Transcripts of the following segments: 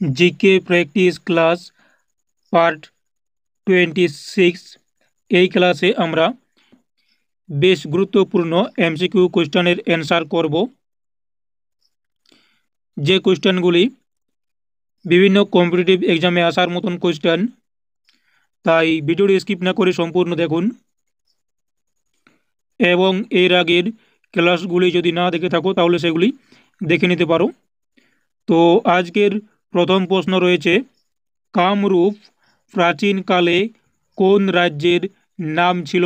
GK practice class part 26। এই ক্লাসে আমরা বেশ গুরুত্বপূর্ণ এমসিকিউ কোশ্চেনের অ্যান্সার করব, যে কোশ্চেনগুলি বিভিন্ন কম্পিটিটিভ এক্সামে আসার মতন কোশ্চেন। তাই ভিডিওটি স্কিপ না করে সম্পূর্ণ দেখুন, এবং এর আগের ক্লাসগুলি যদি না দেখে থাকো তাহলে সেগুলি দেখে নিতে পারো। তো আজকের প্রথম প্রশ্ন রয়েছে, কামরূপ প্রাচীনকালে কোন রাজ্যের নাম ছিল?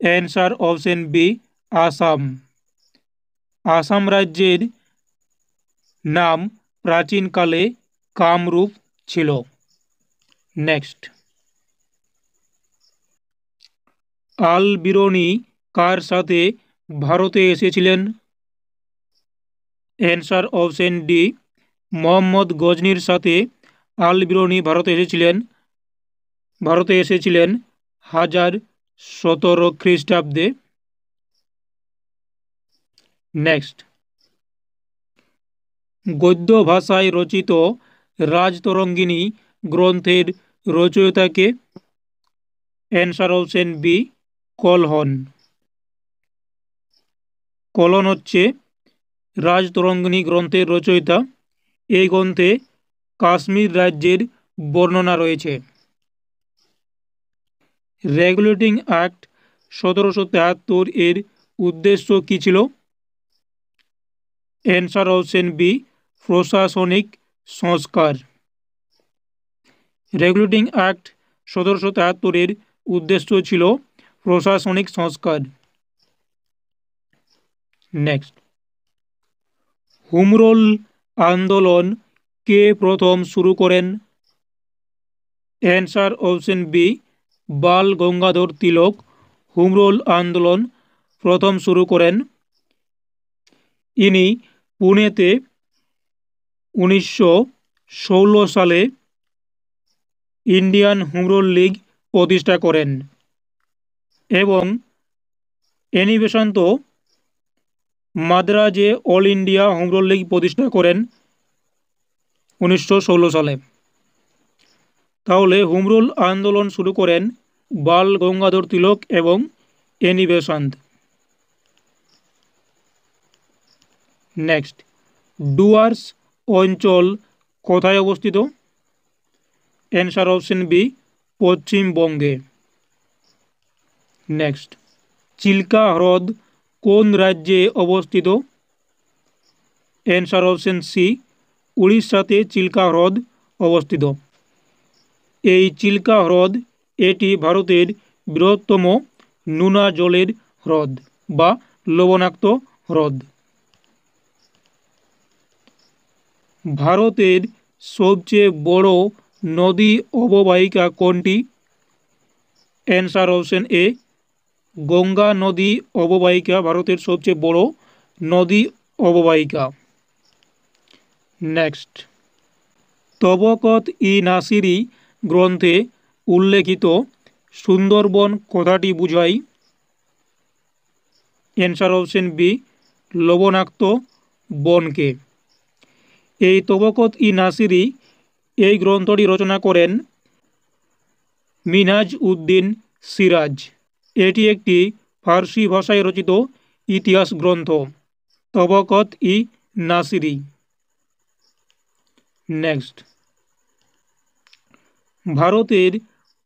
Answer option B, Assam. Assam রাজ্যের নাম প্রাচীনকালে কামরূপ ছিল। নেক্সট, আল বিরুনি কার সাথে ভারতে এসেছিলেন? অ্যান্সার অপশন ডি, মোহাম্মদ গজনির সাথে আল বিরুনি ভারতে এসেছিলেন 1017 খ্রিস্টাব্দে। নেক্সট, গদ্য ভাষায় রচিত রাজতরঙ্গিনী গ্রন্থের রচয়িতাকে? Answer option B, Kalhana. Kalhana হচ্ছে রাজতরঙ্গিনী গ্রন্থের রচয়িতা। এই গ্রন্থে কাশ্মীর রাজ্যের বর্ণনা রয়েছে। রেগুলেটিং অ্যাক্ট 1773 এর উদ্দেশ্য কী ছিল? অ্যান্সার অপশন বি, প্রশাসনিক সংস্কার। রেগুলেটিং অ্যাক্ট 1773 এর উদ্দেশ্য ছিল প্রশাসনিক সংস্কার। নেক্সট, হোম রুল আন্দোলন কে প্রথম শুরু করেন? অ্যান্সার অপশন বি, বাল গঙ্গাধর তিলক হোম রুল আন্দোলন প্রথম শুরু করেন। ইনি পুনেতে 1916 সালে ইন্ডিয়ান হোম রুল লীগ প্রতিষ্ঠা করেন, এবং এনি বেসান্ত মাদ্রাজে all India home rule league প্রতিষ্ঠা করেন 1916 সালে। তাহলে হোম রুল আন্দোলন শুরু করেন বাল গঙ্গাধর তিলক এবং এনি বেসান্ত। নেক্সট, ডুয়ার্স অঞ্চল কোথায় অবস্থিত? অ্যান্সার অপশন বি, পশ্চিমবঙ্গে। নেক্সট, চিল্কা হ্রদ কোন রাজ্যে অবস্থিত? অ্যান্সার অপশন সি, উড়িষ্যাতে চিল্কা হ্রদ অবস্থিত। এই চিল্কা হ্রদ এটি ভারতের বৃহত্তম নোনা জলের হ্রদ বা লবণাক্ত হ্রদ। ভারতের সবচেয়ে বড় নদী অববাহিকা কোনটি? অ্যান্সার অপশন এ, গঙ্গা নদী অববাহিকা ভারতের সবচেয়ে বড় নদী অববাহিকা। নেক্সট, তবকত ই নাসিরি গ্রন্থে উল্লেখিত সুন্দরবন কথাটি বুঝায়? অ্যান্সার অপশন বি, লবণাক্ত বনকে। এই তবকত ই নাসিরি এই গ্রন্থটি রচনা করেন মিনহাজ উদ্দিন সিরাজ। এটি একটি ফার্সি ভাষায় রচিত ইতিহাস গ্রন্থ, তবকত ই নাসিরি। নেক্সট, ভারতের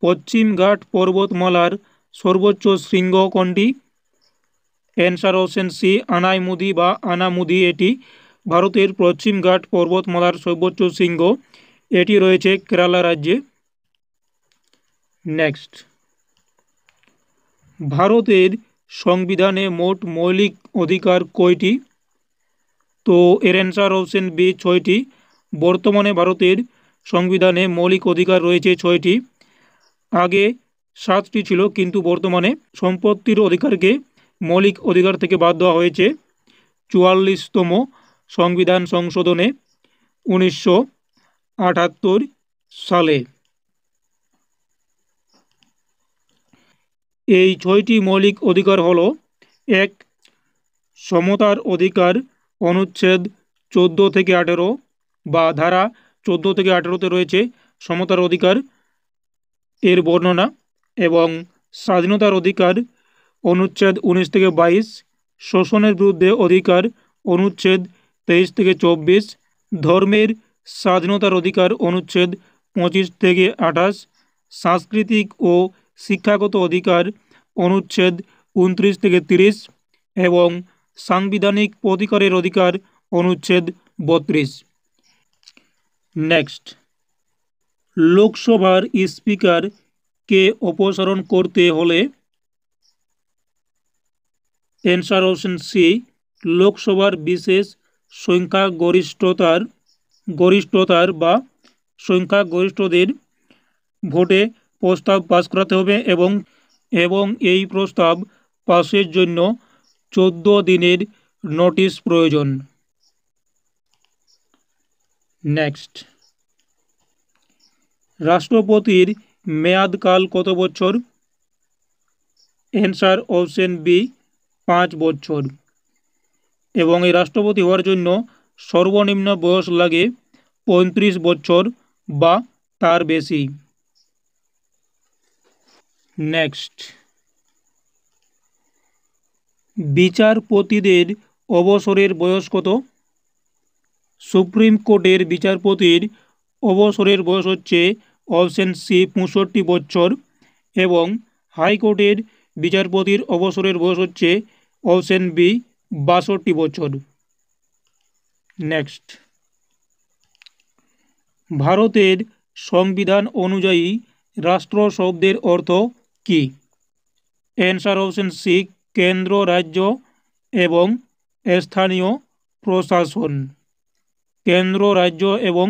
পশ্চিম ঘাট পর্বতমালার সর্বোচ্চ শৃঙ্গ কোনটি? অ্যান্সার অপশন সি, আনাইমুদি বা আনামুদি। এটি ভারতের পশ্চিম ঘাট পর্বতমালার সর্বোচ্চ শৃঙ্গ। এটি রয়েছে কেরালা রাজ্যে। নেক্সট, ভারতের সংবিধানে মোট মৌলিক অধিকার কয়টি? তো এর অ্যান্সার অপশন বি, 6টি। বর্তমানে ভারতের সংবিধানে মৌলিক অধিকার রয়েছে 6টি। আগে 7টি ছিল, কিন্তু বর্তমানে সম্পত্তির অধিকারকে মৌলিক অধিকার থেকে বাদ দেওয়া হয়েছে 44তম সংবিধান সংশোধনে 1978 সালে। এই 6টি মৌলিক অধিকার হল: 1, সমতার অধিকার অনুচ্ছেদ 14 থেকে 18 বা ধারা 14 থেকে 18-তে রয়েছে সমতার অধিকার এর বর্ণনা, এবং স্বাধীনতার অধিকার অনুচ্ছেদ 19 থেকে 22, শোষণের বিরুদ্ধে অধিকার অনুচ্ছেদ 23 থেকে 24, ধর্মের স্বাধীনতার অধিকার অনুচ্ছেদ 25 থেকে 28, সাংস্কৃতিক ও শিক্ষাগত অধিকার অনুচ্ছেদ 29 থেকে 30 এবং সাংবিধানিক অধিকারের অধিকার অনুচ্ছেদ 32। নেক্সট, লোকসভার স্পিকারকে অপসারণ করতে হলে অ্যান্সার অপশন সি, লোকসভার বিশেষ সংখ্যাগরিষ্ঠতার বা সংখ্যাগরিষ্ঠদের ভোটে প্রস্তাব পাস করাতে হবে এবং এই প্রস্তাব পাসের জন্য 14 দিনের নোটিশ প্রয়োজন। নেক্সট, রাষ্ট্রপতির মেয়াদকাল কত বছর? অ্যান্সার অপশন বি, 5 বছর। এবং এই রাষ্ট্রপতি হওয়ার জন্য সর্বনিম্ন বয়স লাগে 35 বছর বা তার বেশি। নেক্সট, বিচারপতিদের অবসরের বয়স কত? সুপ্রিম কোর্টের বিচারপতির অবসরের বয়স হচ্ছে অপশন সি, 65 বছর, এবং হাইকোর্টের বিচারপতির অবসরের বয়স হচ্ছে অপশন বি, 62 বছর। নেক্সট, ভারতের সংবিধান অনুযায়ী রাষ্ট্র শব্দের অর্থ কী? অ্যান্সার অপশন সি, কেন্দ্র, রাজ্য এবং স্থানীয় প্রশাসন। কেন্দ্র, রাজ্য এবং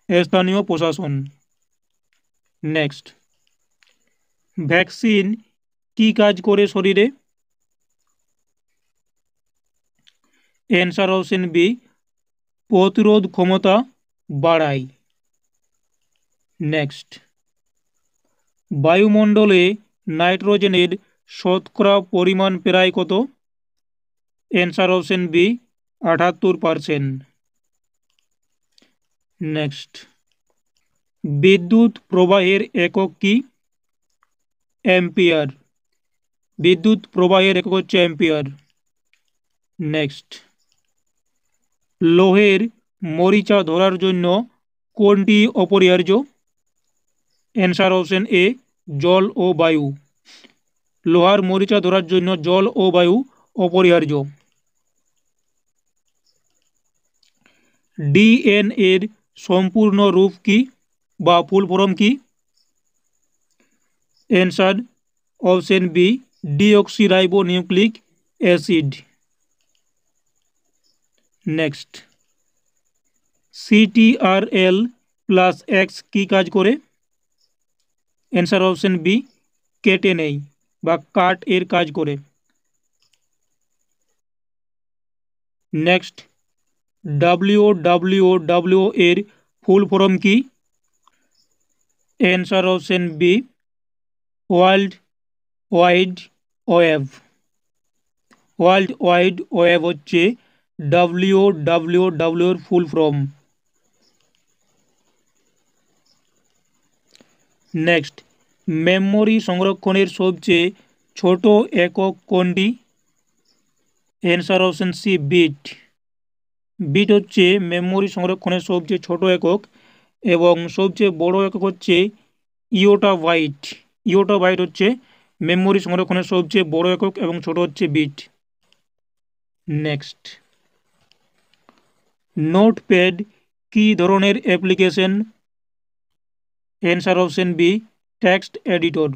স্থানীয় প্রশাসন। নেক্সট, ভ্যাকসিন কি কাজ করে শরীরে? অ্যান্সার অপশন বি, প্রতিরোধ ক্ষমতা বাড়ায়। নেক্সট, বায়ুমণ্ডলে নাইট্রোজেনের শতকরা পরিমাণ প্রায় কত? Answer option B, 78%। নেক্সট, বিদ্যুৎ প্রবাহের একক কি? অ্যাম্পিয়ার। বিদ্যুৎ প্রবাহের একক হচ্ছে অ্যাম্পিয়ার। নেক্সট, লোহের মরিচা ধরার জন্য কোনটি অপরিহার্য? অ্যান্সার অপশন এ, জল ও বায়ু। লোহার মরিচা ধরার জন্য জল ও বায়ু অপরিহার্য। ডিএনএ এর সম্পূর্ণ রূপ কি বা ফুল ফর্ম কি? Answer option B, deoxyribonucleic acid. Next, CTRL plus X কি কাজ করে? অ্যান্সার অপশন বি, কেটে নেই বা কাট এর কাজ করে। নেক্সট, ডাব্লিউডাব্লিউডাব্লিউ এর ফুল ফর্ম কি? Answer option B, world wide web. World wide web হচ্ছে ডাব্লিউডাব্লিউডাব্লিউ এর ফুল ফর্ম। নেক্সট, মেমোরি সংরক্ষণের সবচেয়ে ছোট একক কোনটি? Answer option C, bit. Bit হচ্ছে মেমোরি সংরক্ষণের সবচেয়ে ছোট একক, এবং সবচেয়ে বড় একক হচ্ছে ইয়োটাবাইট। ইয়োটাবাইট হচ্ছে মেমোরি সংরক্ষণের সবচেয়ে বড় একক এবং ছোট হচ্ছে বিট। নেক্সট, নোটপ্যাড কি ধরনের application? Answer option B, text editor.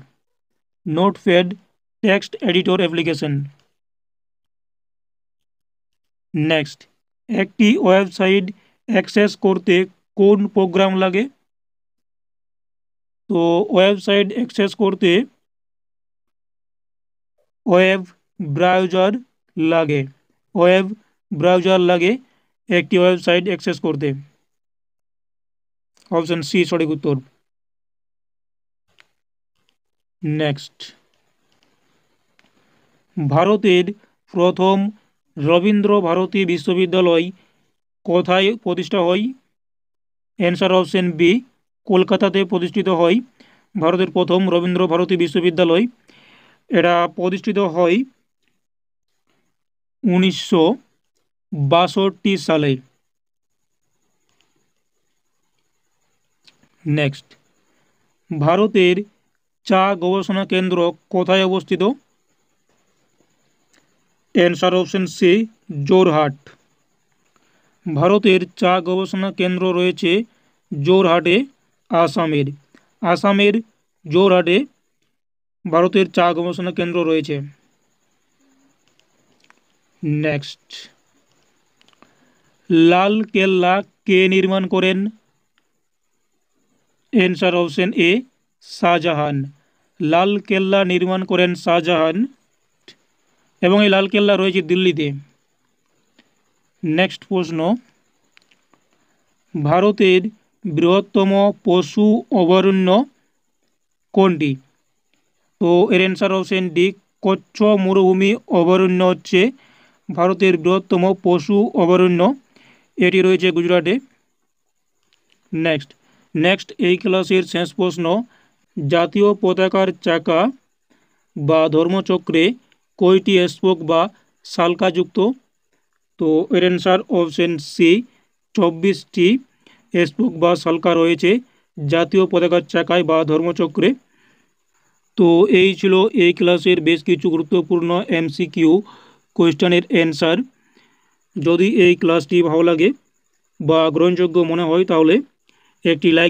Notepad text editor application. Next, একটি ওয়েবসাইট অ্যাক্সেস করতে কোন প্রোগ্রাম লাগে? তো ওয়েবসাইট অ্যাক্সেস করতে ওয়েব ব্রাউজার লাগে। ওয়েব ব্রাউজার লাগে একটি ওয়েবসাইট অ্যাক্সেস করতে। অপশন সি সঠিক উত্তর। নেক্সট, ভারতের প্রথম রবীন্দ্র ভারতী বিশ্ববিদ্যালয় কোথায় প্রতিষ্ঠা হয়? অ্যান্সার অপশন বি, কলকাতাতে প্রতিষ্ঠিত হয় ভারতের প্রথম রবীন্দ্র ভারতী বিশ্ববিদ্যালয়। এটা প্রতিষ্ঠিত হয় 1962 সালে। নেক্সট, ভারতের চা গবেষণা কেন্দ্র কোথায় অবস্থিত? Answer option C, Jorhat. ভারতের চা গবেষণা কেন্দ্র রয়েছে জোরহাটে, আসামের। আসামের জোরহাটে ভারতের চা গবেষণা কেন্দ্র রয়েছে। নেক্সট, লাল কেল্লা কে নির্মাণ করেন? Answer option A, Shahjahan. Lal Qila নির্মাণ করেন শাহজাহান এবং এই লাল কেল্লা রয়েছে দিল্লিতে। নেক্সট প্রশ্ন, ভারতের বৃহত্তম পশু অভয়ারণ্য কোনটি? তো এর অ্যান্সার অপশন ডি, কচ্ছ মরুভূমি অভয়ারণ্য হচ্ছে ভারতের বৃহত্তম পশু অভয়ারণ্য। এটি রয়েছে গুজরাটে। নেক্সট এই ক্লাসের শেষ প্রশ্ন, জাতীয় পতাকার চাকা বা ধর্মচক্রে কয়টি স্পোক বা শালকাযুক্ত? তো এর অ্যান্সার অপশন সি, 24টি স্পোক বা শালকা রয়েছে জাতীয় পতাকার চাকায় বা ধর্মচক্রে। তো এই ছিল এই ক্লাসের বেশ কিছু গুরুত্বপূর্ণ এমসিকিউ কোয়েশ্চেনের অ্যান্সার। যদি এই ক্লাসটি ভালো লাগে বা গ্রহণযোগ্য মনে হয় তাহলে একটি লাইক